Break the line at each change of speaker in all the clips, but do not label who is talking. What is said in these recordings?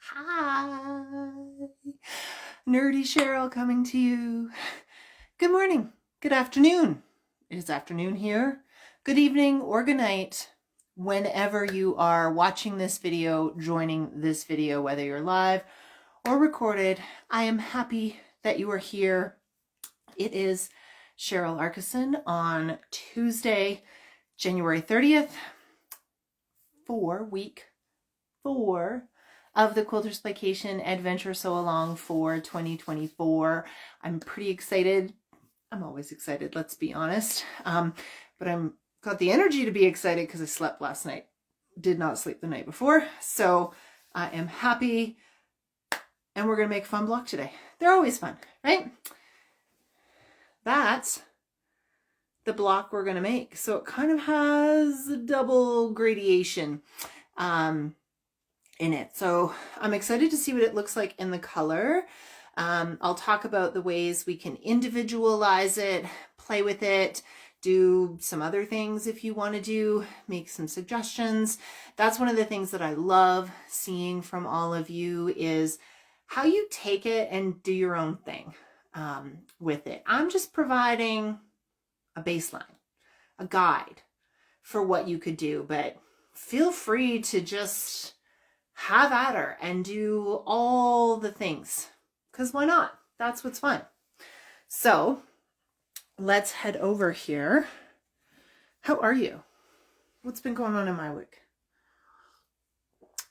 Hi, Nerdy Cheryl coming to you. Good morning, good afternoon. It is afternoon here. Good evening or good night, whenever you are watching this video, joining this video, whether you're live or recorded. I am happy that you are here. It is Cheryl Arkeson on Tuesday, January 30th, for week 4 of the Quilters Playcation Adventure Sewalong for 2024. I'm pretty excited. I'm always excited, let's be honest. But I'm got the energy to be excited because I slept last night. Did not sleep the night before. So I am happy. And we're going to make a fun block today. They're always fun, right? That's the block we're going to make. So it kind of has a double gradation in it. So I'm excited to see what it looks like in the color. I'll talk about the ways we can individualize it, play with it, do some other things if you want to do, make some suggestions. That's one of the things that I love seeing from all of you is how you take it and do your own thing with it. I'm just providing a baseline, a guide for what you could do, but feel free to just have at her and do all the things, because why not? That's what's fun. So let's head over here. How are you? What's been going on in my week?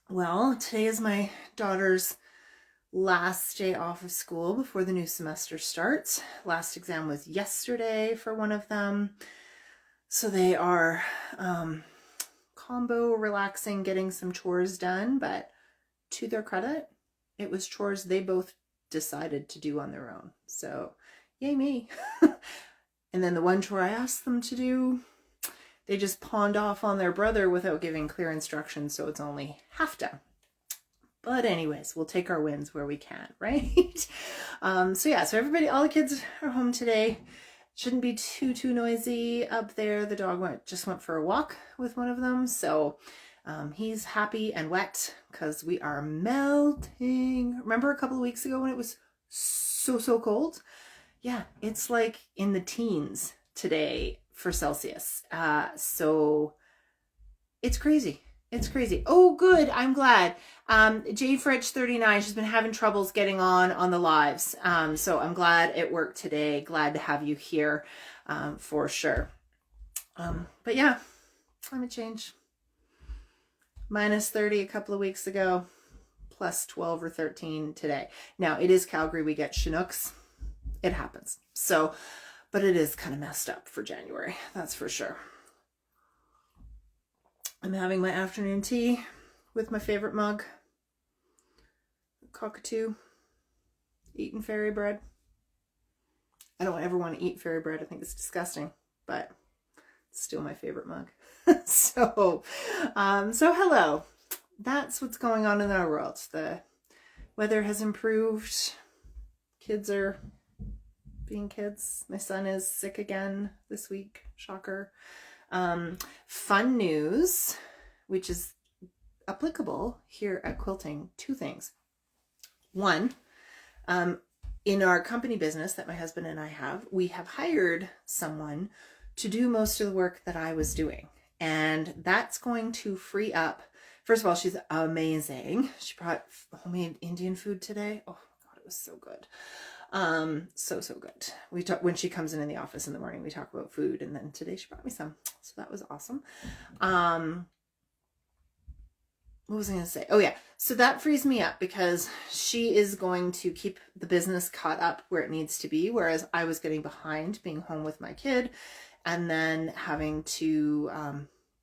Well, today is my daughter's last day off of school before the new semester starts. Last exam was yesterday for one of them. So they are combo relaxing, getting some chores done, but to their credit, it was chores they both decided to do on their own. So yay me. And then the one chore I asked them to do, they just pawned off on their brother without giving clear instructions, so it's only half done. But anyways, we'll take our wins where we can, right? So everybody, all the kids are home today. Shouldn't be too noisy up there. The dog just went for a walk with one of them, so he's happy and wet because we are melting. Remember a couple of weeks ago when it was so cold? Yeah, it's like in the teens today for Celsius. So it's crazy. It's crazy. Oh, good. I'm glad. JFridge39, she's been having troubles getting on the lives. So I'm glad it worked today. Glad to have you here for sure. But yeah, climate change. Minus 30 a couple of weeks ago, plus 12 or 13 today. Now, it is Calgary. We get Chinooks. It happens. So, but it is kind of messed up for January. That's for sure. I'm having my afternoon tea with my favorite mug, cockatoo, eating fairy bread. I don't ever want to eat fairy bread. I think it's disgusting, but it's still my favorite mug. So hello. That's what's going on in our world. The weather has improved. Kids are being kids. My son is sick again this week. Shocker. Fun news, which is applicable here at quilting. 2 things. One, in our company business that my husband and I have, we have hired someone to do most of the work that I was doing. And that's going to free up. First of all, she's amazing. She brought homemade Indian food today. Oh God, it was so good. So good. We talk when she comes in the office in the morning, we talk about food, and then today she brought me some. So that was awesome. What was I going to say? Oh yeah. So that frees me up because she is going to keep the business caught up where it needs to be. Whereas I was getting behind being home with my kid and then having to,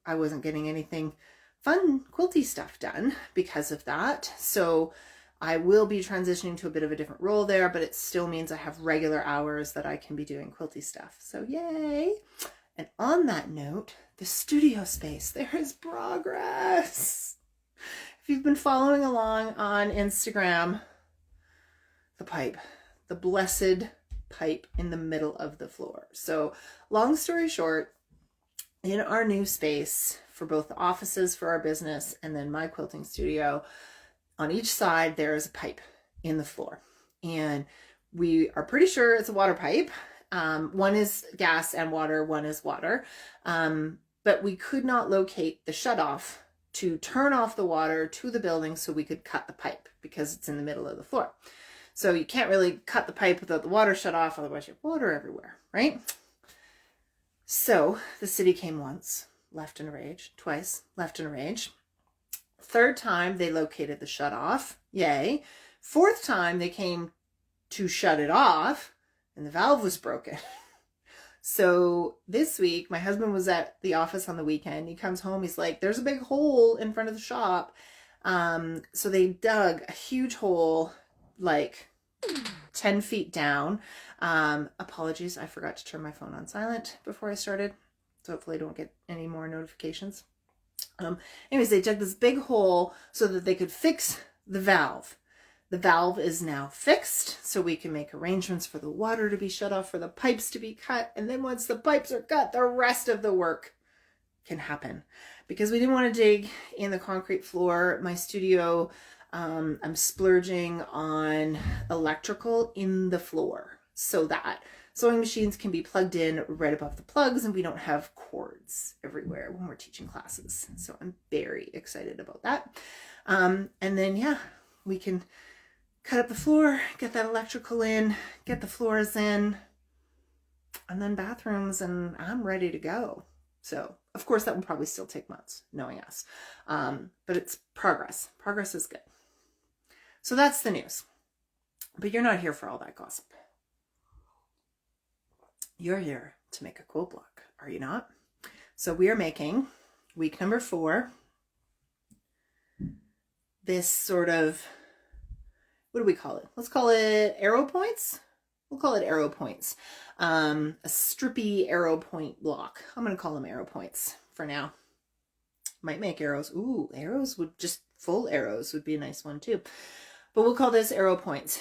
I wasn't getting anything fun quilty stuff done because of that. So I will be transitioning to a bit of a different role there, but it still means I have regular hours that I can be doing quilty stuff. So yay. And on that note, the studio space, there is progress. If you've been following along on Instagram, the blessed pipe in the middle of the floor. So long story short, in our new space for both the offices for our business and then my quilting studio, on each side there is a pipe in the floor, and we are pretty sure it's a water pipe. One is gas and water, one is water. But we could not locate the shutoff to turn off the water to the building so we could cut the pipe because it's in the middle of the floor. So you can't really cut the pipe without the water shut off, otherwise you have water everywhere, right? So the city came once, left in a rage, twice, left in a rage. Third time they located the shutoff, yay. Fourth time they came to shut it off and the valve was broken. So this week, my husband was at the office on the weekend. He comes home, he's like, there's a big hole in front of the shop. So they dug a huge hole, like 10 feet down. Apologies, I forgot to turn my phone on silent before I started. So hopefully I don't get any more notifications. Anyways, they dug this big hole so that they could fix the valve. The valve is now fixed, so we can make arrangements for the water to be shut off, for the pipes to be cut. And then once the pipes are cut, the rest of the work can happen. Because we didn't want to dig in the concrete floor. My studio, I'm splurging on electrical in the floor so that sewing machines can be plugged in right above the plugs and we don't have cords everywhere when we're teaching classes. So I'm very excited about that. And then, yeah, we can cut up the floor, get that electrical in, get the floors in, and then bathrooms, and I'm ready to go. So, of course, that will probably still take months, knowing us. But it's progress. Progress is good. So that's the news. But you're not here for all that gossip. You're here to make a quilt block, are you not? So we are making week number 4. This sort of, what do we call it? Let's call it arrow points. We'll call it arrow points. A strippy arrow point block. I'm going to call them arrow points for now. Might make arrows. Ooh, arrows would just, full arrows would be a nice one too. But we'll call this arrow points.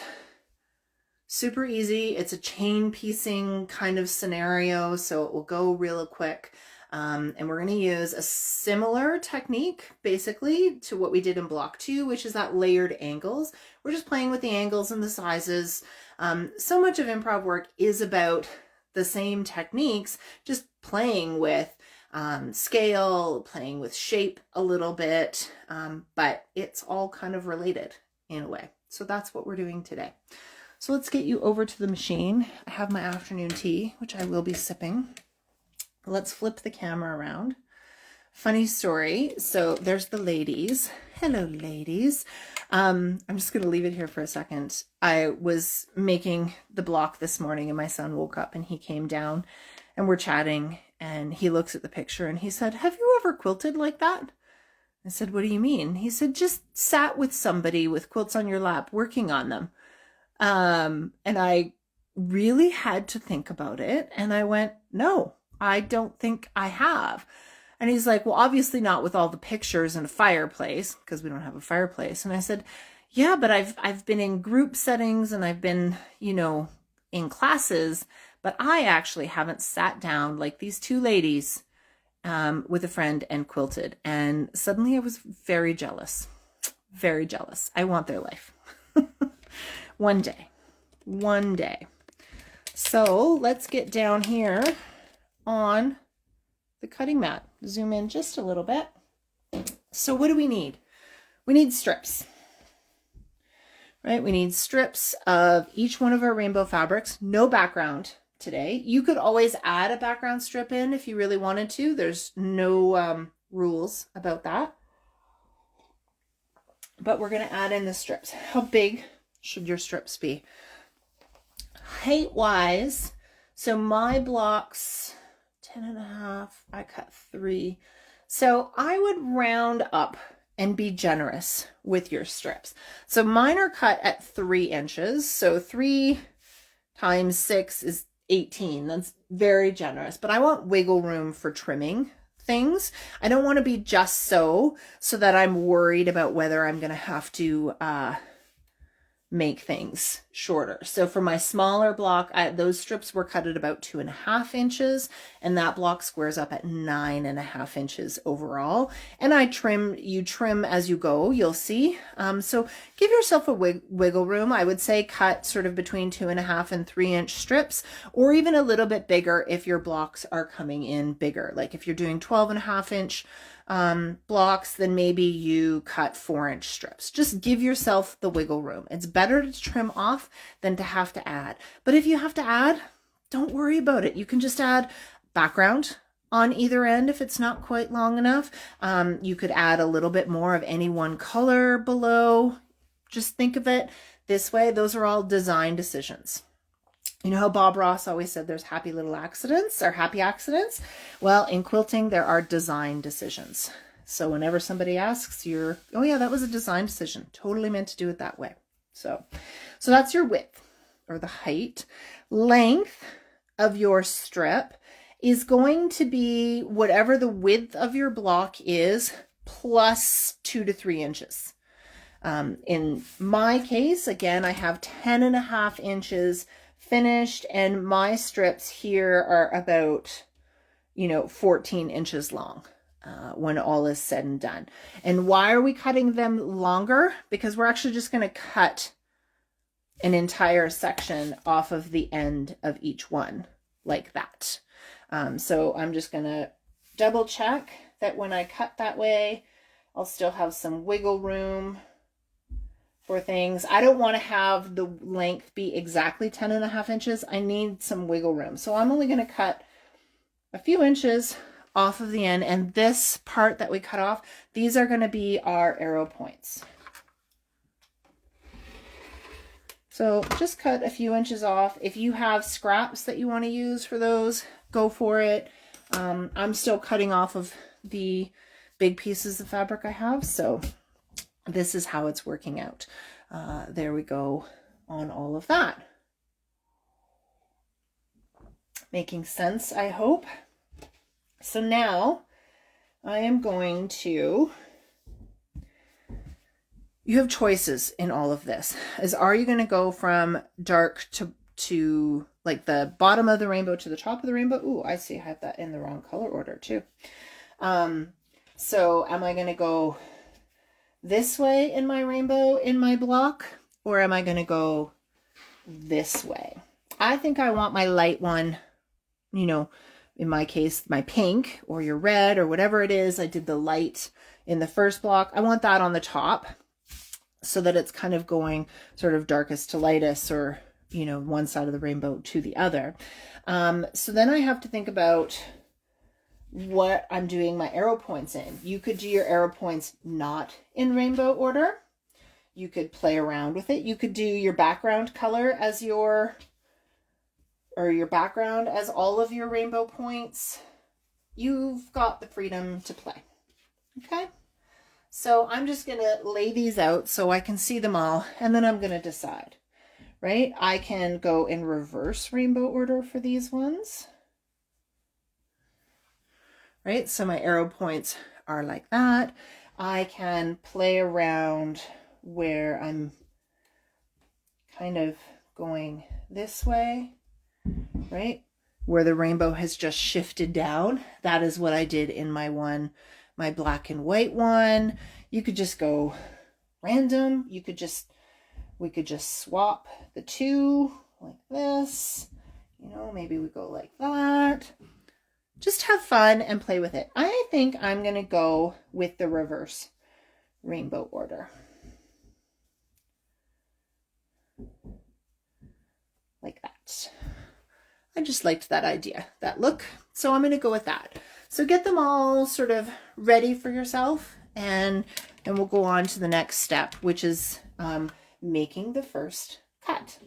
Super easy. It's a chain piecing kind of scenario, so it will go real quick. And we're going to use a similar technique, basically, to what we did in block 2, which is that layered angles. We're just playing with the angles and the sizes. So much of improv work is about the same techniques, just playing with scale, playing with shape a little bit, but it's all kind of related in a way. So that's what we're doing today. So let's get you over to the machine. I have my afternoon tea, which I will be sipping. Let's flip the camera around. Funny story. So there's the ladies. Hello, ladies. I'm just going to leave it here for a second. I was making the block this morning and my son woke up and he came down and we're chatting and he looks at the picture and he said, "Have you ever quilted like that?" I said, "What do you mean?" He said, "Just sat with somebody with quilts on your lap working on them." And I really had to think about it. And I went, "No, I don't think I have." And he's like, "Well, obviously not with all the pictures and a fireplace," because we don't have a fireplace. And I said, "Yeah, but I've been in group settings and I've been, in classes, but I actually haven't sat down like these two ladies with a friend and quilted." And suddenly I was very jealous, very jealous. I want their life. One day. So let's get down here on the cutting mat. Zoom in just a little bit. So what do we need? We need strips, right? We need strips of each one of our rainbow fabrics. No background today. You could always add a background strip in if you really wanted to. There's no rules about that. But we're going to add in the strips. How big should your strips be? Height-wise, so my blocks, 10.5, I cut 3. So I would round up and be generous with your strips. So mine are cut at 3 inches. So 3 times 6 is 18. That's very generous, but I want wiggle room for trimming things. I don't want to be just so that I'm worried about whether I'm going to have to make things shorter. So for my smaller block, those strips were cut at about 2.5 inches, and that block squares up at 9.5 inches overall. And you trim as you go, you'll see. So give yourself a wiggle room. I would say cut sort of between 2.5 and 3 inch strips, or even a little bit bigger if your blocks are coming in bigger. Like if you're doing 12.5 inch blocks, then maybe you cut 4-inch strips. Just give yourself the wiggle room. It's better to trim off than to have to add. But if you have to add, don't worry about it. You can just add background on either end if it's not quite long enough. You could add a little bit more of any one color below. Just think of it this way. Those are all design decisions. You know how Bob Ross always said there's happy little accidents or happy accidents? Well, in quilting, there are design decisions. So whenever somebody asks, oh yeah, that was a design decision. Totally meant to do it that way. So that's your width or the height. Length of your strip is going to be whatever the width of your block is plus 2 to 3 inches. In my case, again, I have 10.5 inches finished, and my strips here are about 14 inches long when all is said and done. And why are we cutting them longer? Because we're actually just going to cut an entire section off of the end of each one like that. So I'm just going to double check that when I cut that way, I'll still have some wiggle room for things. I don't want to have the length be exactly 10.5 inches. I need some wiggle room. So I'm only going to cut a few inches off of the end. And this part that we cut off, these are going to be our arrow points. So just cut a few inches off. If you have scraps that you want to use for those, go for it. I'm still cutting off of the big pieces of fabric I have. So this is how it's working out. There we go on all of that. Making sense, I hope. So now I am going to, you have choices in all of this. Are you going to go from dark to like the bottom of the rainbow to the top of the rainbow? Ooh, I see I have that in the wrong color order too. So am I going to go this way in my rainbow in my block, or am I going to go this way? I think I want my light one, in my case, my pink or your red or whatever it is. I did the light in the first block. I want that on the top so that it's kind of going sort of darkest to lightest, or, one side of the rainbow to the other. So then I have to think about what I'm doing my arrow points in. You could do your arrow points not in rainbow order. You could play around with it. You could do your background color as your background as all of your rainbow points. You've got the freedom to play. Okay? So I'm just going to lay these out so I can see them all, and then I'm going to decide, right? I can go in reverse rainbow order for these ones. Right, so my arrow points are like that. I can play around where I'm kind of going this way, right? Where the rainbow has just shifted down. That is what I did in my black and white one. You could just go random. We could just swap the two like this. Maybe we go like that. Just have fun and play with it. I think I'm going to go with the reverse rainbow order. Like that. I just liked that idea, that look. So I'm going to go with that. So get them all sort of ready for yourself, and we'll go on to the next step, which is making the first cut.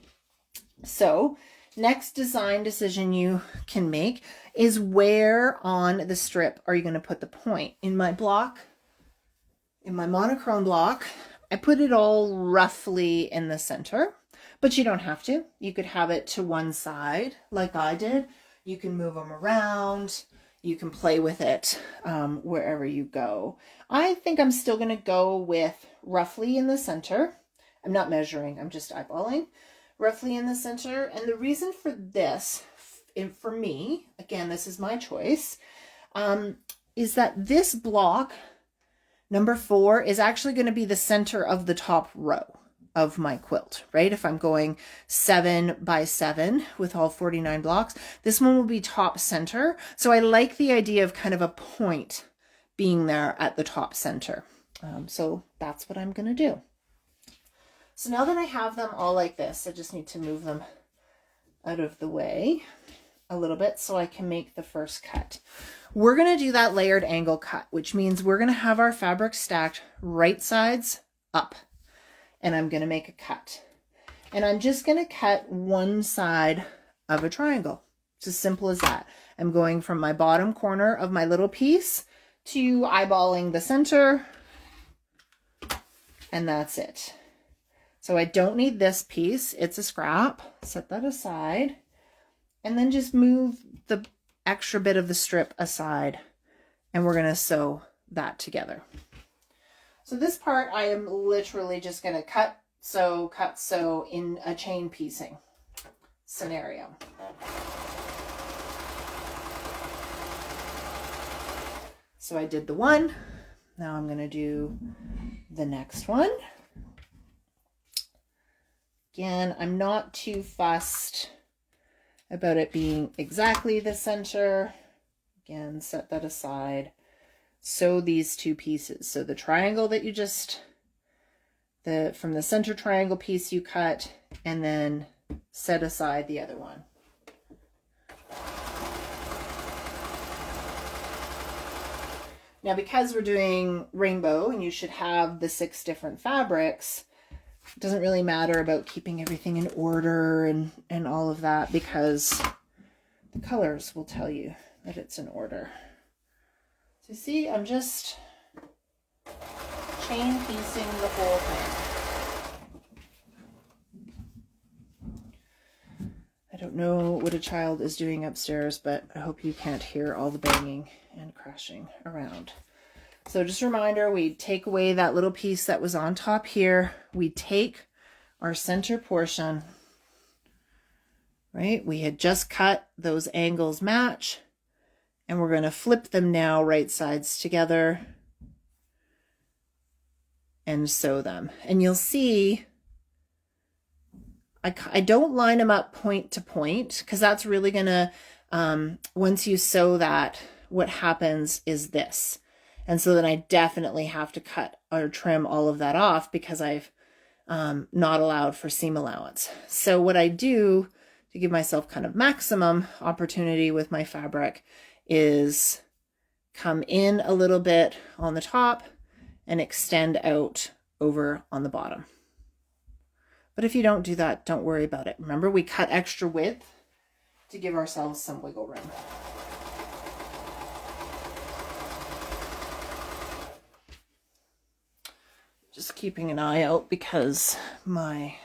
So next design decision you can make is where on the strip are you going to put the point. In my block, in my monochrome block, I put it all roughly in the center, but you don't have to. You could have it to one side like I did. You can move them around. You can play with it wherever you go. I think I'm still going to go with roughly in the center. I'm not measuring, I'm just eyeballing roughly in the center. And the reason for this, for me, again, this is my choice, is that this block, number 4, is actually going to be the center of the top row of my quilt, right? If I'm going 7 by 7 with all 49 blocks, this one will be top center. So I like the idea of kind of a point being there at the top center. So that's what I'm going to do. So now that I have them all like this, I just need to move them out of the way a little bit so I can make the first cut. We're going to do that layered angle cut, which means we're going to have our fabric stacked right sides up. And I'm going to make a cut. And I'm just going to cut one side of a triangle. It's as simple as that. I'm going from my bottom corner of my little piece to eyeballing the center. And that's it. So I don't need this piece. It's a scrap. Set that aside. And then just move the extra bit of the strip aside. And we're going to sew that together. So this part I am literally just going to cut, sew in a chain piecing scenario. So I did the one. Now I'm going to do the next one. Again, I'm not too fussed about it being exactly the center. Again, set that aside. Sew these two pieces. So the triangle that you just, from the center triangle piece you cut, and then set aside the other one. Now, because we're doing rainbow and you should have the 6 different fabrics, it doesn't really matter about keeping everything in order and all of that, because the colors will tell you that it's in order. So see, I'm just chain piecing the whole thing. I don't know what a child is doing upstairs, but I hope you can't hear all the banging and crashing around. So just a reminder, we take away that little piece that was on top here. We take our center portion, right? We had just cut those angles match, and we're going to flip them now right sides together and sew them. And you'll see I don't line them up point to point, because that's really going to, once you sew that, what happens is this. And so then I definitely have to cut or trim all of that off, because I've not allowed for seam allowance. So what I do to give myself kind of maximum opportunity with my fabric is come in a little bit on the top and extend out over on the bottom. But if you don't do that, don't worry about it. Remember, we cut extra width to give ourselves some wiggle room. Just keeping an eye out because my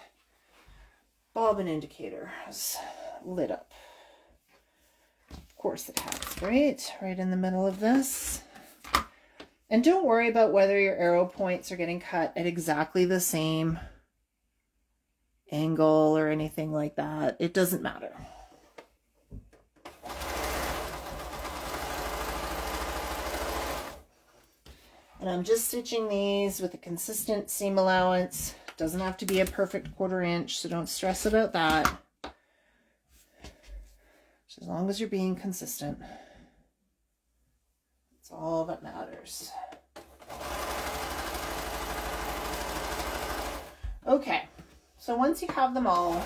bobbin indicator has lit up. Of course it has, right in the middle of this. And don't worry about whether your arrow points are getting cut at exactly the same angle or anything like that. It doesn't matter. And I'm just stitching these with a consistent seam allowance. Doesn't have to be a perfect 1/4 inch, so don't stress about that. Just as long as you're being consistent. That's all that matters. Okay, so once you have them all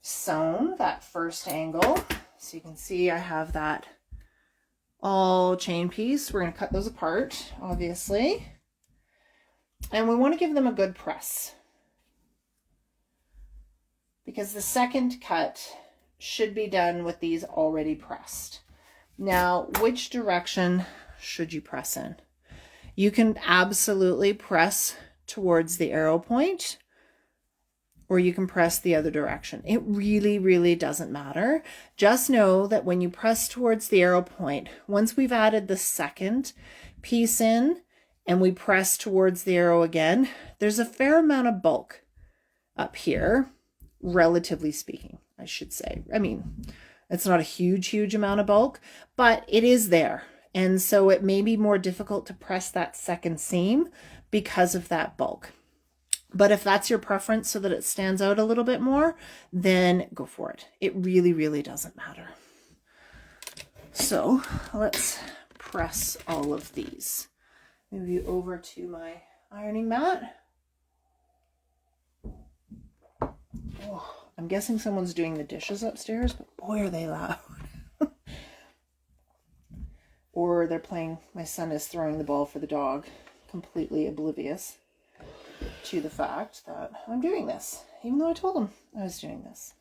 sewn, that first angle, so you can see I have that all chain piece. We're going to cut those apart, obviously. And we want to give them a good press, because the second cut should be done with these already pressed. Now, which direction should you press in? You can absolutely press towards the arrow point, or you can press the other direction. It really, really doesn't matter. Just know that when you press towards the arrow point, once we've added the second piece in and we press towards the arrow again, there's a fair amount of bulk up here, relatively speaking, I should say. I mean, it's not a huge amount of bulk, but it is there. And so it may be more difficult to press that second seam because of that bulk. But if that's your preference so that it stands out a little bit more, then go for it. It really doesn't matter. So let's press all of these. Move you over to my ironing mat. Oh, I'm guessing someone's doing the dishes upstairs, but boy, are they loud. Or they're playing, my son is throwing the ball for the dog, completely oblivious to the fact that I'm doing this, even though I told him I was doing this.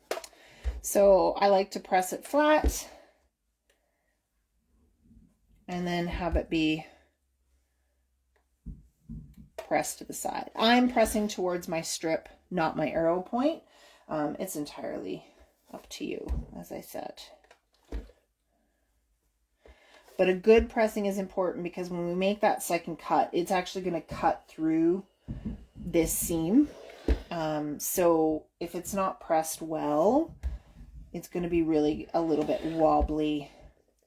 So I like to press it flat and then have it be pressed to the side. I'm pressing towards my strip, not my arrow point. It's entirely up to you, as I said. But a good pressing is important because when we make that second cut, it's actually going to cut through this seam. So if it's not pressed well, it's going to be really a little bit wobbly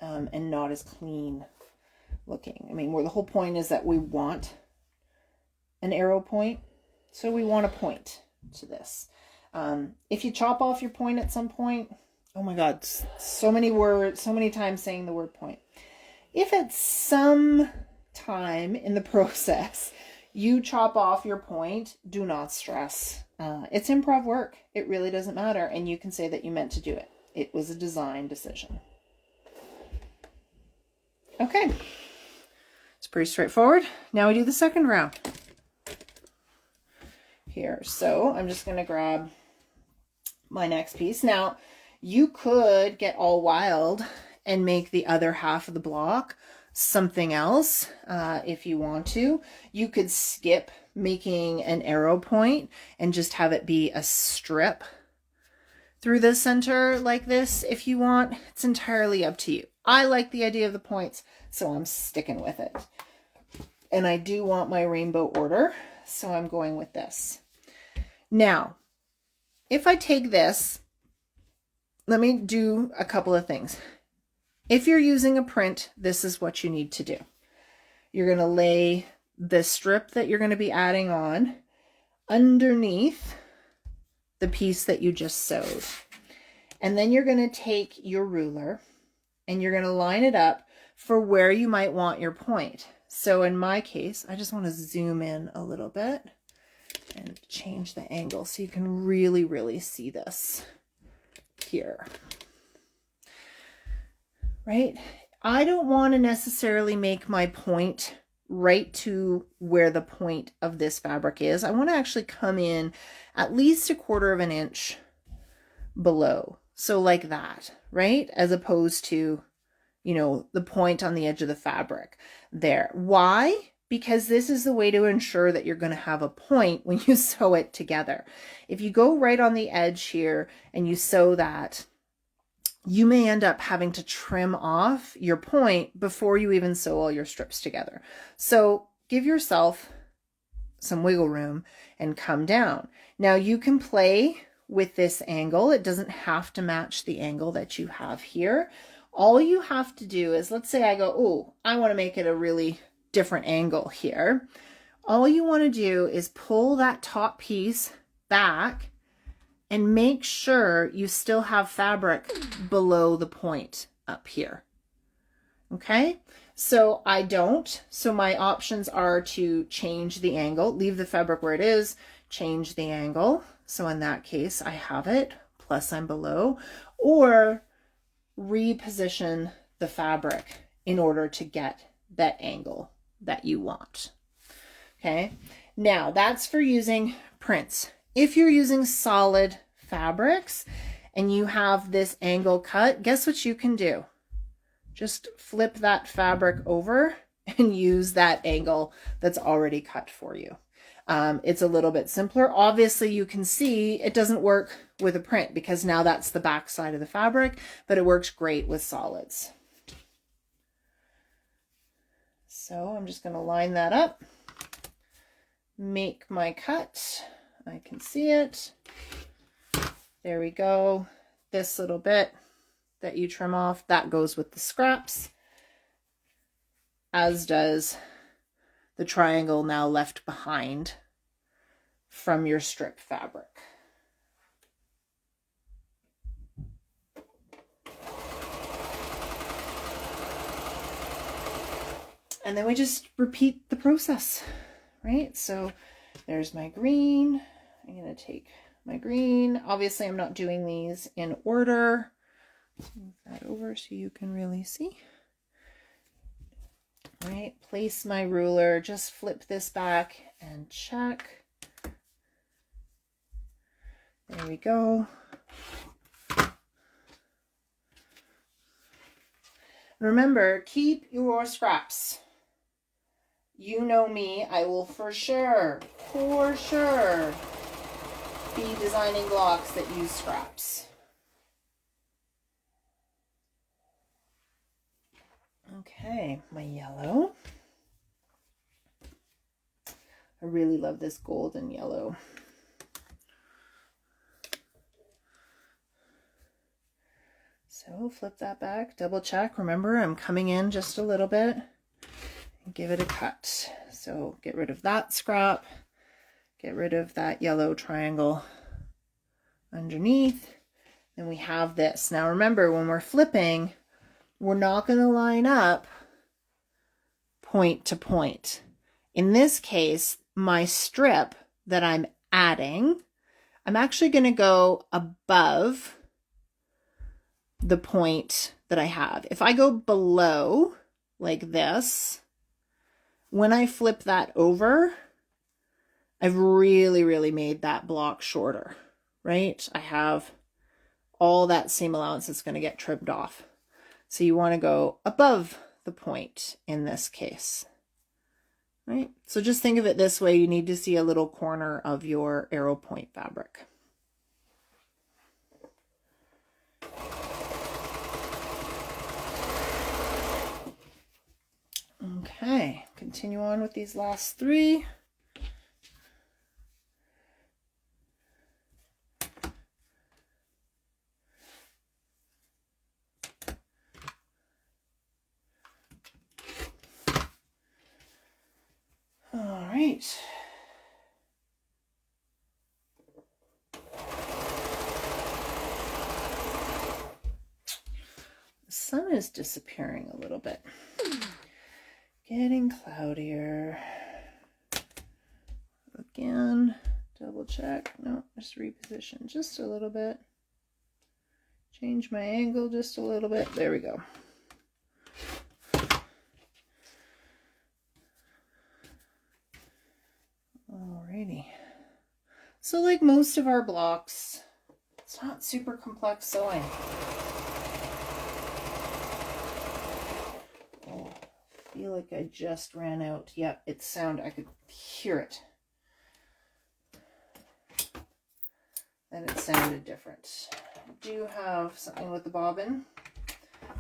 and not as clean looking. I mean, where the whole point is that we want an arrow point, so we want a point to this. If you chop off your point at some point, oh my God, so many words, so many times saying the word point. If at some time in the process you chop off your point, do not stress. It's improv work. It really doesn't matter. And you can say that you meant to do it. It was a design decision. Okay. It's pretty straightforward. Now we do the second round here. So I'm just going to grab my next piece. Now you could get all wild and make the other half of the block something else if you want to. You could skip making an arrow point and just have it be a strip through the center like this if you want. It's entirely up to you. I like the idea of the points, so I'm sticking with it. And I do want my rainbow order, so I'm going with this. Now, if I take this, let me do a couple of things. If you're using a print, this is what you need to do. You're going to lay the strip that you're going to be adding on underneath the piece that you just sewed. And then you're going to take your ruler and you're going to line it up for where you might want your point. So in my case, I just want to zoom in a little bit and change the angle so you can really see this here. Right? I don't want to necessarily make my point right to where the point of this fabric is. I want to actually come in at least 1/4 of an inch below. So like that, right? As opposed to, you know, the point on the edge of the fabric there. Why? Because this is the way to ensure that you're going to have a point when you sew it together. If you go right on the edge here and you sew that, you may end up having to trim off your point before you even sew all your strips together. So give yourself some wiggle room and come down. Now you can play with this angle. It doesn't have to match the angle that you have here. All you have to do is, let's say I go, oh, I want to make it a really different angle here. All you want to do is pull that top piece back and make sure you still have fabric below the point up here. Okay, so I don't. So my options are to change the angle, leave the fabric where it is, change the angle. So in that case, I have it, plus I'm below, or reposition the fabric in order to get that angle that you want. Okay, now that's for using prints. If you're using solid fabrics and you have this angle cut, guess what you can do? Just flip that fabric over and use that angle that's already cut for you. It's a little bit simpler. Obviously, you can see it doesn't work with a print because now that's the back side of the fabric, but it works great with solids. So I'm just going to line that up, make my cut. I can see it. There we go. This little bit that you trim off, that goes with the scraps, as does the triangle now left behind from your strip fabric. And then we just repeat the process, right? So there's my green. I'm going to take my green. Obviously, I'm not doing these in order. Move that over so you can really see. All right, place my ruler, just flip this back and check. There we go. Remember, keep your scraps. You know me, I will for sure be designing blocks that use scraps. Okay, my yellow. I really love this golden yellow. So flip that back, double check. Remember, I'm coming in just a little bit and give it a cut. So get rid of that scrap, get rid of that yellow triangle underneath. Then we have this. Now remember, when we're flipping, we're not going to line up point to point. In this case, my strip that I'm adding, I'm actually going to go above the point that I have. If I go below like this, when I flip that over, I've really made that block shorter, right? I have all that seam allowance that's going to get trimmed off. So you want to go above the point in this case, right? So just think of it this way. You need to see a little corner of your arrow point fabric. Okay, continue on with these last three. All right. The sun is disappearing a little bit. Getting cloudier. Again, double check. No, just reposition just a little bit. Change my angle just a little bit. There we go. Alrighty. So like most of our blocks, it's not super complex sewing. Oh, I feel like I just ran out. Yep, it sounded, I could hear it. And it sounded different. I do have something with the bobbin.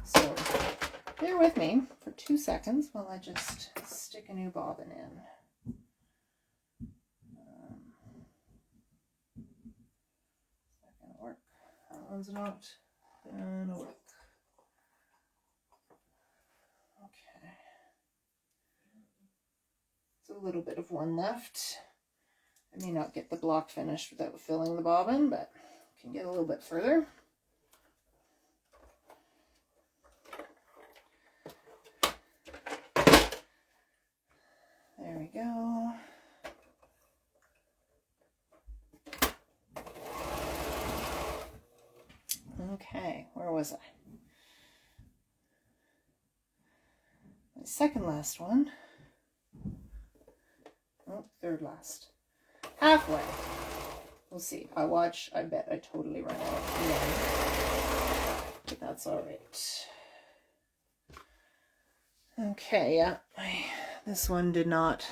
So bear with me for 2 seconds while I just stick a new bobbin in. Work. That one's not gonna work. Okay. It's a little bit of one left. I may not get the block finished without filling the bobbin, but I can get a little bit further. There we go. Okay, where was I? My second last one. Oh, third last. Halfway. We'll see. I bet I totally ran out of one. But that's all right. Okay, yeah. This one did not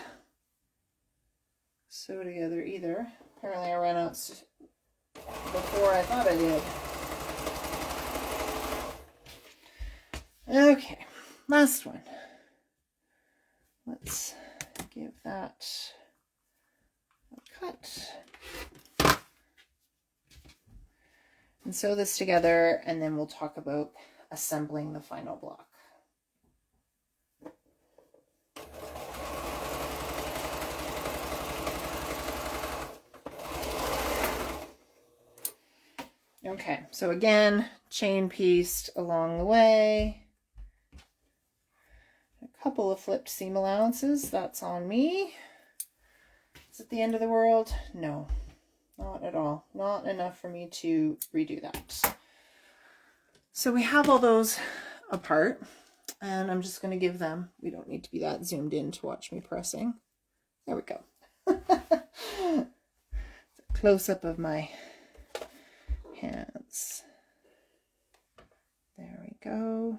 sew together either. Apparently I ran out before I thought I did. Okay, last one. let's give that a cut. And sew this together, and then we'll talk about assembling the final block. Okay, so again, chain pieced along the way. A couple of flipped seam allowances, that's on me. Is it the end of the world? No, not at all. Not enough for me to redo that. So we have all those apart, and I'm just going to give them, we don't need to be that zoomed in to watch me pressing. There we go. Close-up of my hands. There we go.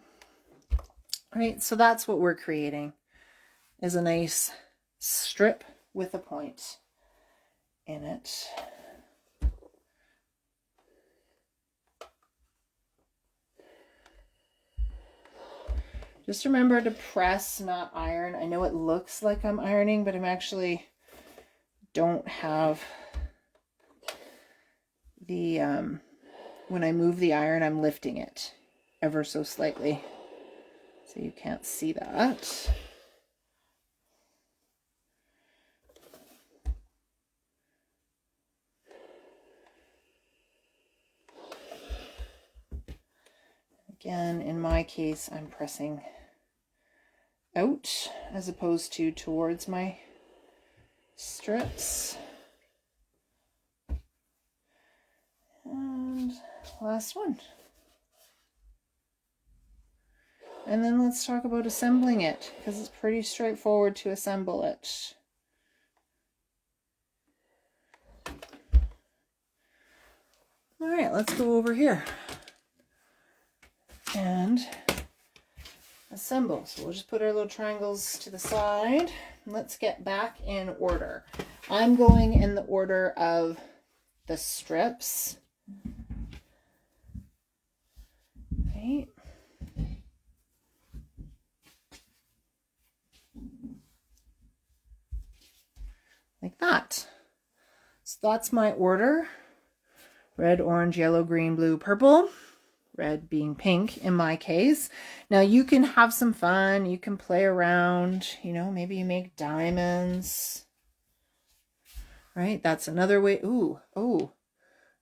All right, so that's what we're creating, is a nice strip with a point in it. Just remember to press, not iron. I know it looks like I'm ironing, but I'm actually don't have the, when I move the iron, I'm lifting it ever so slightly. So you can't see that. Again, in my case, I'm pressing out as opposed to towards my strips. And last one. And then let's talk about assembling it, because it's pretty straightforward to assemble it. All right, let's go over here and assemble. So we'll just put our little triangles to the side. Let's get back in order. I'm going in the order of the strips. Right. Like that. So that's my order. Red, orange, yellow, green, blue, purple. Red being pink in my case. Now you can have some fun. You can play around. You know, maybe you make diamonds. Right? That's another way. Ooh, oh,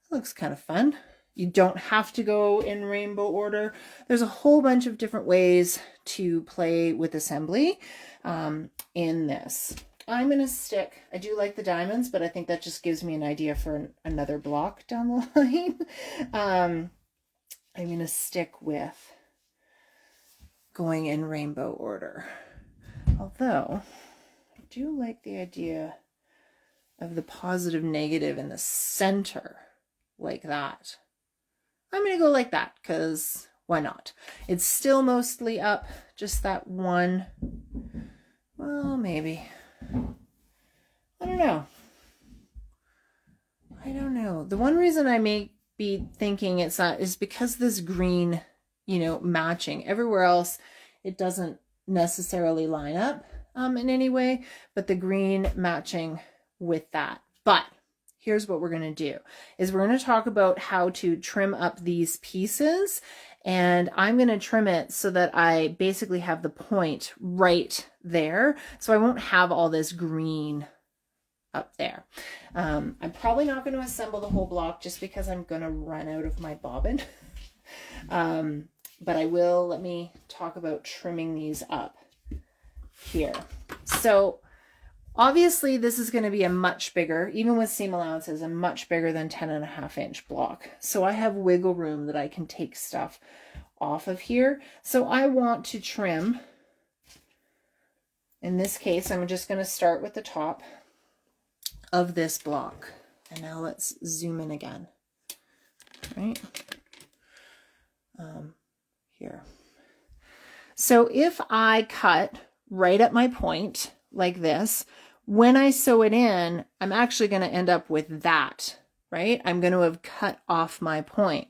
that looks kind of fun. You don't have to go in rainbow order. There's a whole bunch of different ways to play with assembly in this. I'm going to stick, I do like the diamonds, but I think that just gives me an idea for another block down the line. I'm going to stick with going in rainbow order. Although, I do like the idea of the positive negative in the center, like that. I'm going to go like that, because why not? It's still mostly up, just that one, well, maybe. I don't know. I don't know. The one reason I may be thinking it's not is because this green, you know, matching. Everywhere else, it doesn't necessarily line up in any way, but the green matching with that. But here's what we're going to do is we're going to talk about how to trim up these pieces, and I'm going to trim it so that I basically have the point right there. So I won't have all this green up there. I'm probably not going to assemble the whole block just because I'm going to run out of my bobbin. But I will, let me talk about trimming these up here. So obviously this is going to be a much bigger, even with seam allowances, a much bigger than 10.5-inch block. So I have wiggle room that I can take stuff off of here. So I want to trim, in this case, I'm just going to start with the top of this block. And now let's zoom in again, right? Here. So if I cut right at my point like this, when I sew it in, I'm actually going to end up with that, right? I'm going to have cut off my point.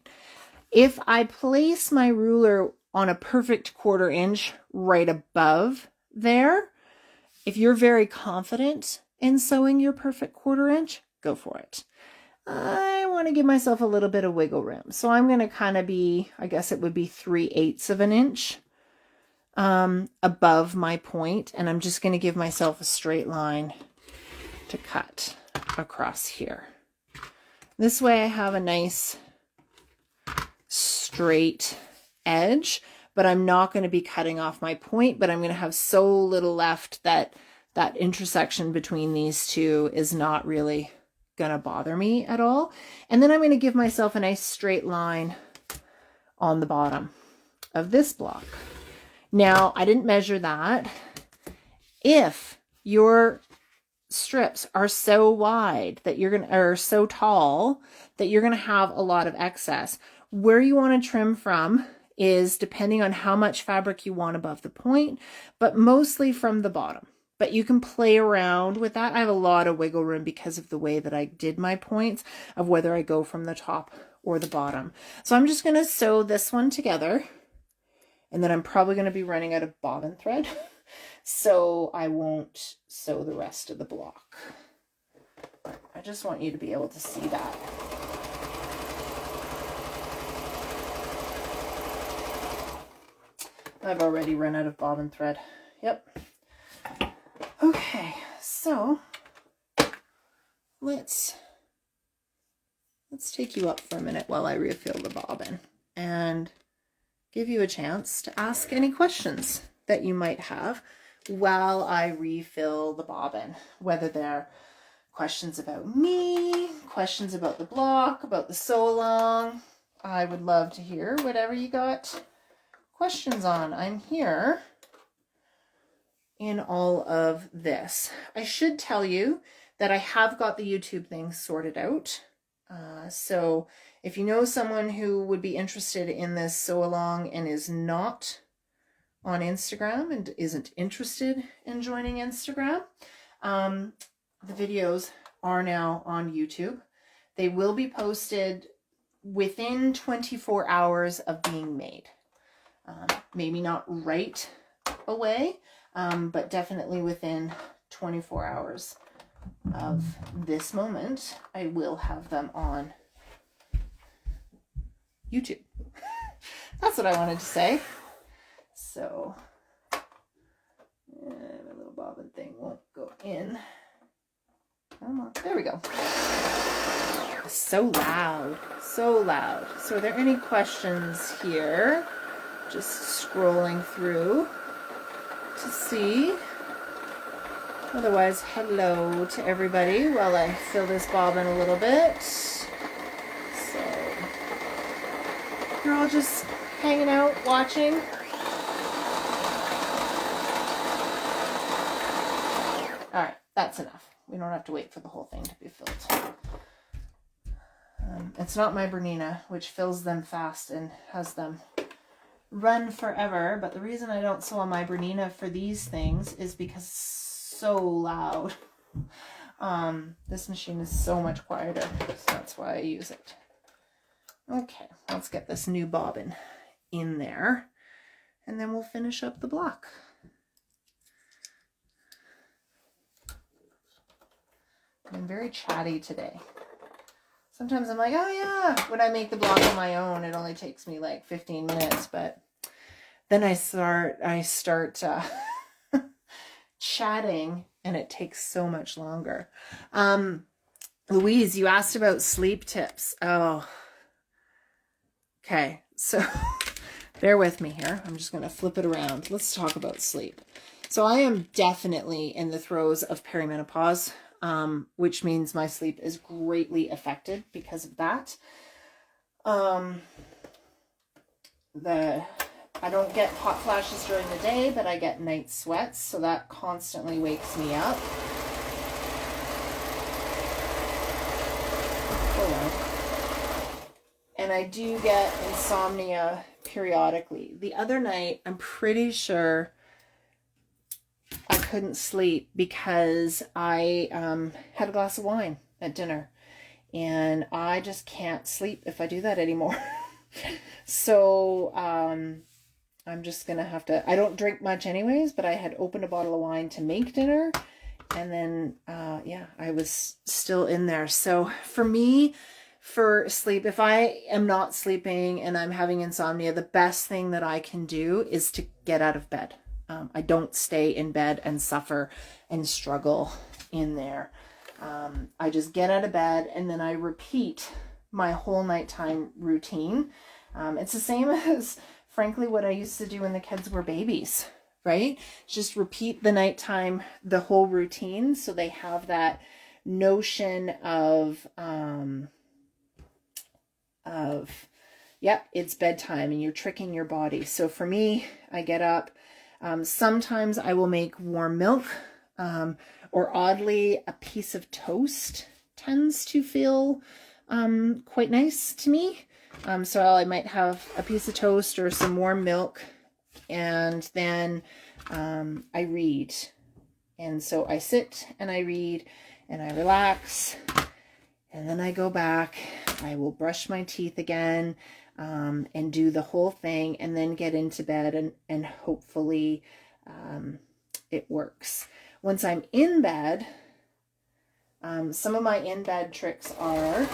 If I place my ruler on a perfect 1/4 inch right above there, If you're very confident in sewing your perfect 1/4 inch, go for it. I want to give myself a little bit of wiggle room. So I'm going to kind of be, I guess it would be 3/8 of an inch above my point. And I'm just going to give myself a straight line to cut across here. This way I have a nice straight edge, but I'm not going to be cutting off my point, but I'm going to have so little left that that intersection between these two is not really going to bother me at all. And then I'm going to give myself a nice straight line on the bottom of this block. Now, I didn't measure that. If your strips are so wide that you're going to, or so tall that you're going to have a lot of excess, where you want to trim from is depending on how much fabric you want above the point, but mostly from the bottom. But you can play around with that. I have a lot of wiggle room because of the way that I did my points, of whether I go from the top or the bottom. So I'm just going to sew this one together, and then I'm probably going to be running out of bobbin thread, so I won't sew the rest of the block. I just want you to be able to see that. I've already run out of bobbin thread. Yep. Okay, so let's take you up for a minute while I refill the bobbin and give you a chance to ask any questions that you might have while I refill the bobbin, whether they're questions about me, questions about the block, about the sew-along. I would love to hear whatever you got questions on. I'm here in all of this. I should tell you that I have got the YouTube thing sorted out. So if you know someone who would be interested in this sew-along and is not on Instagram and isn't interested in joining Instagram, the videos are now on YouTube. They will be posted within 24 hours of being made. Maybe not right away, but definitely within 24 hours of this moment, I will have them on YouTube. That's what I wanted to say. So, my little bobbin thing won't go in. Come on, there we go. So loud, so loud. So are there any questions here? Just scrolling through to see. Otherwise, hello to everybody while I fill this bobbin a little bit. So you're all just hanging out, watching. All right, that's enough. We don't have to wait for the whole thing to be filled. It's not my Bernina, which fills them fast and has them run forever, but the reason I don't sew on my Bernina for these things is because it's so loud. This machine is so much quieter, so that's why I use it. Okay, let's get this new bobbin in there, and then we'll finish up the block. I'm very chatty today. Sometimes I'm like, oh yeah, when I make the block on my own, it only takes me like 15 minutes, but then I start chatting and it takes so much longer. Louise, you asked about sleep tips. Oh, okay. So bear with me here. I'm just going to flip it around. Let's talk about sleep. So I am definitely in the throes of perimenopause. Which means my sleep is greatly affected because of that. I don't get hot flashes during the day, but I get night sweats, so that constantly wakes me up. And I do get insomnia periodically. The other night, I'm pretty sure I couldn't sleep because I had a glass of wine at dinner, and I just can't sleep if I do that anymore. So I I'm just going to have to, I don't drink much anyways, but I had opened a bottle of wine to make dinner. And then, yeah, I was still in there. So for me, for sleep, if I am not sleeping and I'm having insomnia, the best thing that I can do is to get out of bed. I don't stay in bed and suffer and struggle in there. I just get out of bed and then I repeat my whole nighttime routine. It's the same as, frankly, what I used to do when the kids were babies, right? Just repeat the nighttime, the whole routine, so they have that notion of yep, it's bedtime and you're tricking your body. So for me, I get up. Sometimes I will make warm milk, or oddly, a piece of toast tends to feel quite nice to me. So I might have a piece of toast or some warm milk, and then I read. And so I sit and I read and I relax, and then I go back. I will brush my teeth again, and do the whole thing, and then get into bed, and hopefully it works. Once I'm in bed, some of my in-bed tricks are,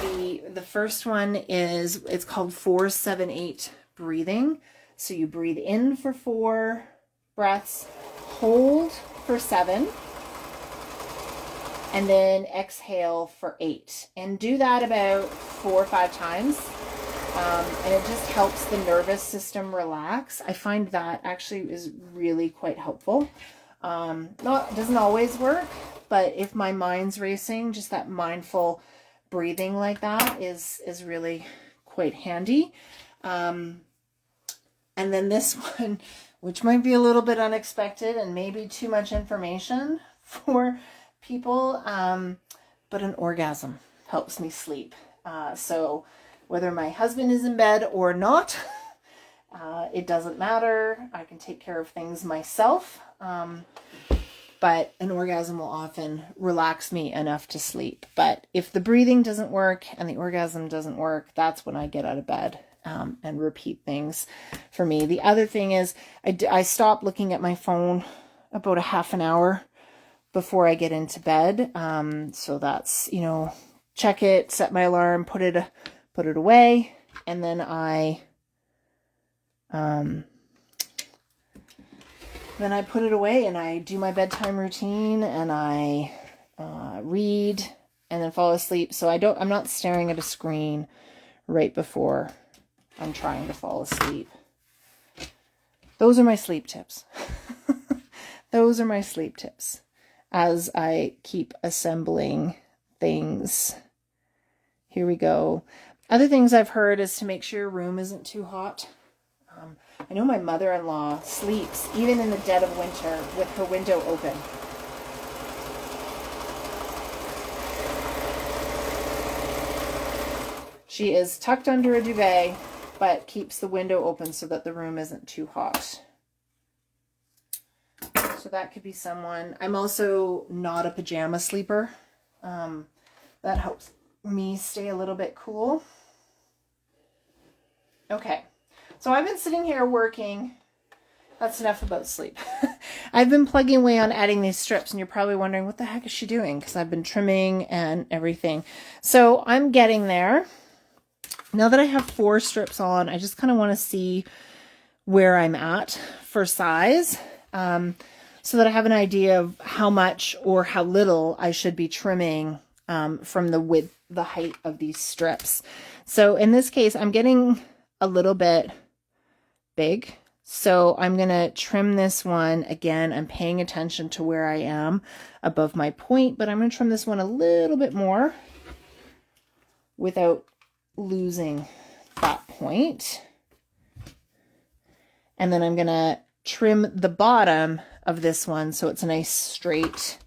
the first one is, it's called 4-7-8 breathing. So you breathe in for 4 breaths, hold for 7, and then exhale for 8. And do that about 4 or 5 times. And it just helps the nervous system relax. I find that actually is really quite helpful. Doesn't always work, but if my mind's racing, just that mindful breathing like that is really quite handy. And then this one, which might be a little bit unexpected and maybe too much information for people, but an orgasm helps me sleep. So whether my husband is in bed or not, it doesn't matter. I can take care of things myself. But an orgasm will often relax me enough to sleep. But if the breathing doesn't work and the orgasm doesn't work, that's when I get out of bed and repeat things for me. The other thing is I stop looking at my phone about a half an hour before I get into bed. So that's, check it, set my alarm, put it away, and then I put it away and I do my bedtime routine and I read and then fall asleep. So I'm not staring at a screen right before I'm trying to fall asleep. Those are my sleep tips. Those are my sleep tips as I keep assembling things. Here we go. Other things I've heard is to make sure your room isn't too hot. I know my mother-in-law sleeps even in the dead of winter with her window open. She is tucked under a duvet, but keeps the window open so that the room isn't too hot. So that could be someone. I'm also not a pajama sleeper. That helps me stay a little bit cool. Okay. So I've been sitting here working. That's enough about sleep. I've been plugging away on adding these strips, and you're probably wondering, what the heck is she doing? Because I've been trimming and everything. So I'm getting there. Now that I have 4 strips on, I just kind of want to see where I'm at for size, so that I have an idea of how much or how little I should be trimming from the height of these strips. So in this case, I'm getting a little bit big. So I'm going to trim this one. Again, I'm paying attention to where I am above my point, but I'm going to trim this one a little bit more without losing that point. And then I'm going to trim the bottom of this one so it's a nice straight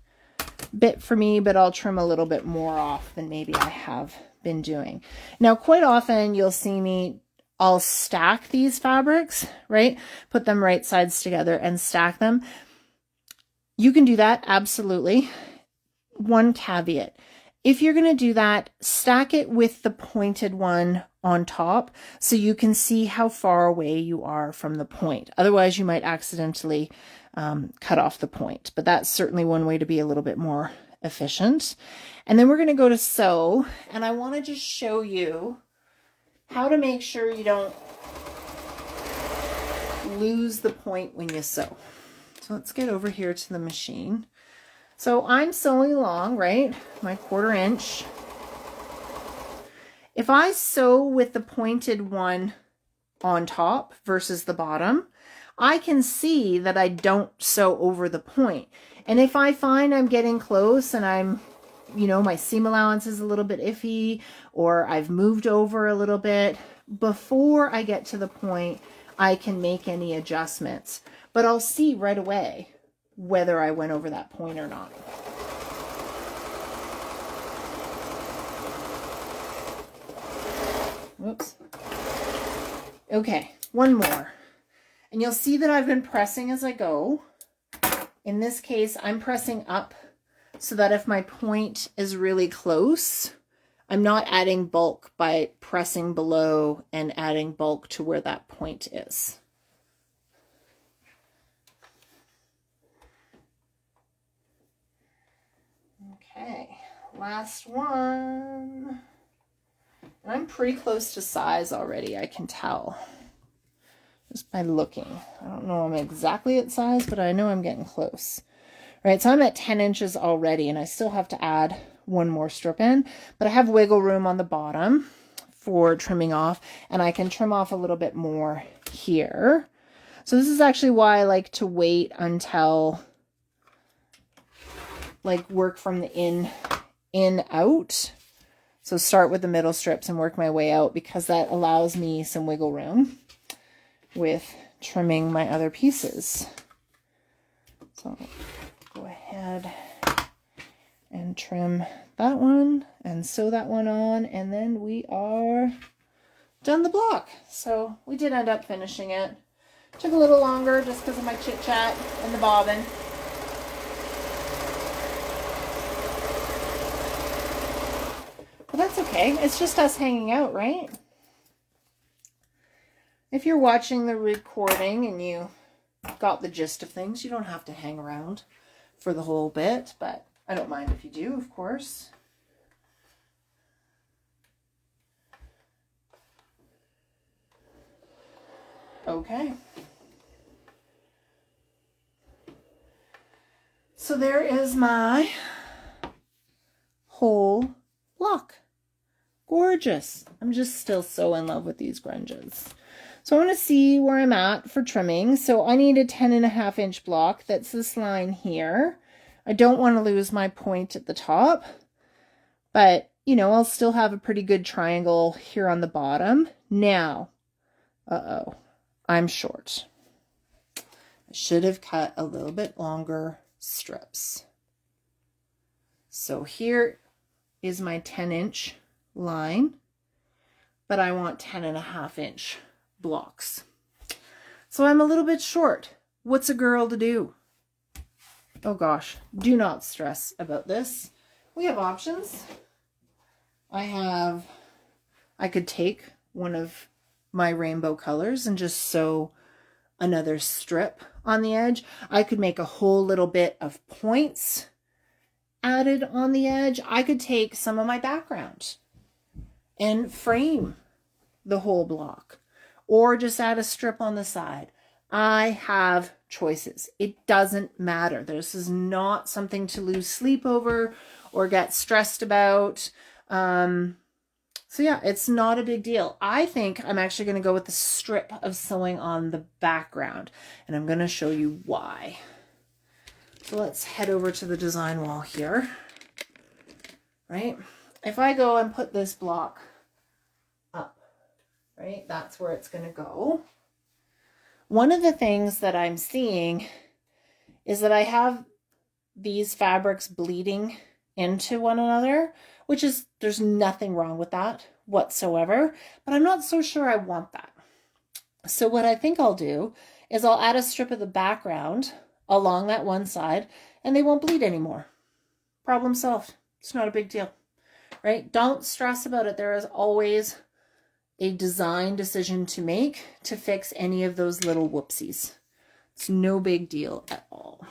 bit for me, but I'll trim a little bit more off than maybe I have been doing. Now, quite often you'll see me, I'll stack these fabrics, right? Put them right sides together and stack them. You can do that, absolutely. One caveat. if you're going to do that, stack it with the pointed one on top so you can see how far away you are from the point. Otherwise, you might accidentally cut off the point, but that's certainly one way to be a little bit more efficient. And then we're going to go to sew, and I want to just show you how to make sure you don't lose the point when you sew. So let's get over here to the machine. So I'm sewing along, right? My 1/4 inch. If I sew with the pointed one on top versus the bottom, I can see that I don't sew over the point. And if I find I'm getting close and I'm, you know, my seam allowance is a little bit iffy, or I've moved over a little bit, before I get to the point, I can make any adjustments. But I'll see right away whether I went over that point or not. Whoops. Okay, one more. And you'll see that I've been pressing as I go. In this case, I'm pressing up so that if my point is really close, I'm not adding bulk by pressing below and adding bulk to where that point is. Okay, last one. And I'm pretty close to size already, I can tell. Just by looking. I don't know I'm exactly at size, but I know I'm getting close. All right, so I'm at 10 inches already, and I still have to add one more strip in, but I have wiggle room on the bottom for trimming off, and I can trim off a little bit more here. So this is actually why I like to wait until, like, work from the in out. So start with the middle strips and work my way out, because that allows me some wiggle room with trimming my other pieces. So go ahead and trim that one and sew that one on, and then we are done the block. So we did end up finishing it. Took a little longer just because of my chit chat and the bobbin. But that's okay. It's just us hanging out, right? If you're watching the recording and you got the gist of things, you don't have to hang around for the whole bit, but I don't mind if you do, of course. Okay. So there is my whole block. Gorgeous. I'm just still so in love with these grunges. So I want to see where I'm at for trimming. So I need a 10.5 inch block. That's this line here. I don't want to lose my point at the top, but you know, I'll still have a pretty good triangle here on the bottom. Now, I'm short. I should have cut a little bit longer strips. So here is my 10 inch line, but I want 10.5 inch blocks. So I'm a little bit short. What's a girl to do? Oh gosh, do not stress about this. We have options. I could take one of my rainbow colors and just sew another strip on the edge. I could make a whole little bit of points added on the edge. I could take some of my background and frame the whole block, or just add a strip on the side. I have choices. It doesn't matter. This is not something to lose sleep over or get stressed about. So yeah, it's not a big deal. I think I'm actually going to go with the strip of sewing on the background, and I'm going to show you why. So let's head over to the design wall here, right? If I go and put this block up, right, that's where it's going to go. One of the things that I'm seeing is that I have these fabrics bleeding into one another, which is, there's nothing wrong with that whatsoever, but I'm not so sure I want that. So what I think I'll do is I'll add a strip of the background along that one side, and they won't bleed anymore. Problem solved. It's not a big deal. right? Don't stress about it. There is always a design decision to make to fix any of those little whoopsies. It's no big deal at all.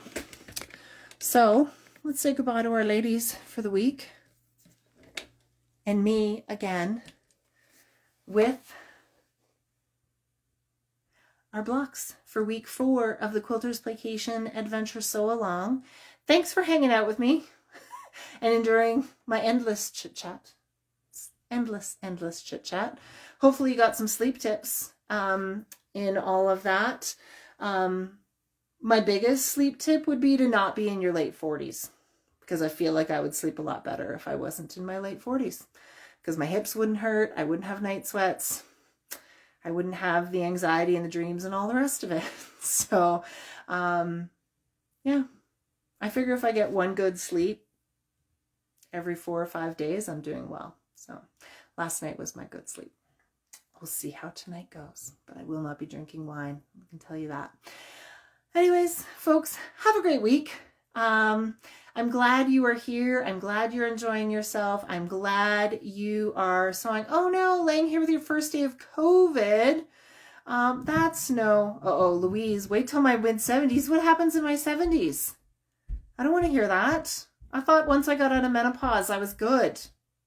So let's say goodbye to our ladies for the week. And me again with our blocks for week 4 of the Quilters Playcation Adventure Sewalong. Thanks for hanging out with me and enduring my endless chit-chat. Endless chit-chat. Hopefully you got some sleep tips in all of that. My biggest sleep tip would be to not be in your late 40s, because I feel like I would sleep a lot better if I wasn't in my late 40s, because my hips wouldn't hurt, I wouldn't have night sweats, I wouldn't have the anxiety and the dreams and all the rest of it. So yeah, I figure if I get one good sleep every 4 or 5 days, I'm doing well. So last night was my good sleep. We'll see how tonight goes, but I will not be drinking wine, I can tell you that. Anyways, folks, have a great week. I'm glad you are here. I'm glad you're enjoying yourself. I'm glad you are sewing. Oh no, laying here with your first day of COVID. That's no. Uh-oh, Louise, wait till my mid-70s. What happens in my 70s? I don't want to hear that. I thought once I got out of menopause, I was good.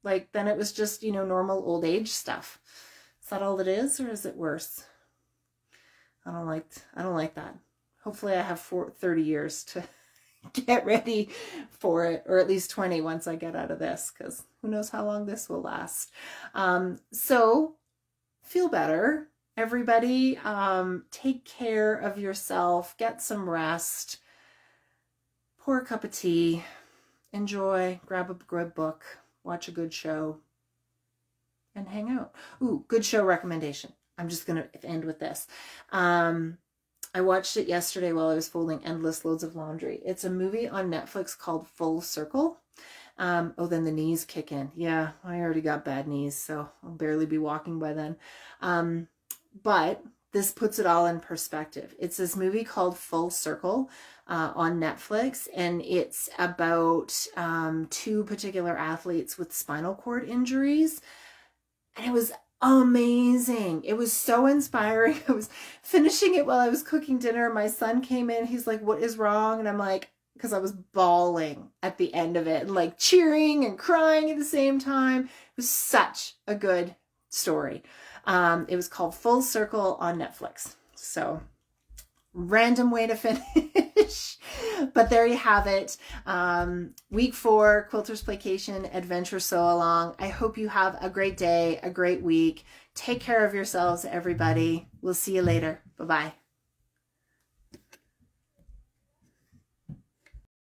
Like, then it was just, you know, normal old age stuff. Is that all it is, or is it worse? I don't like that. Hopefully I have 30 years to get ready for it, or at least 20 once I get out of this, because who knows how long this will last. So feel better, everybody. Take care of yourself, get some rest, pour a cup of tea, enjoy, grab a good book, watch a good show, and hang out. Ooh, good show recommendation. I'm just going to end with this. I watched it yesterday while I was folding endless loads of laundry. It's a movie on Netflix called Full Circle. Oh, then the knees kick in. Yeah, I already got bad knees, so I'll barely be walking by then. But this puts it all in perspective. It's this movie called Full Circle on Netflix, and it's about 2 particular athletes with spinal cord injuries. And it was amazing. It was so inspiring. I was finishing it while I was cooking dinner. My son came in. He's like, "What is wrong?" And I'm like, because I was bawling at the end of it and like cheering and crying at the same time. It was such a good story. It was called Full Circle on Netflix. So random way to finish, but there you have it. Week 4, Quilters Playcation Adventure Sewalong. I hope you have a great day, a great week. Take care of yourselves, everybody. We'll see you later. Bye-bye.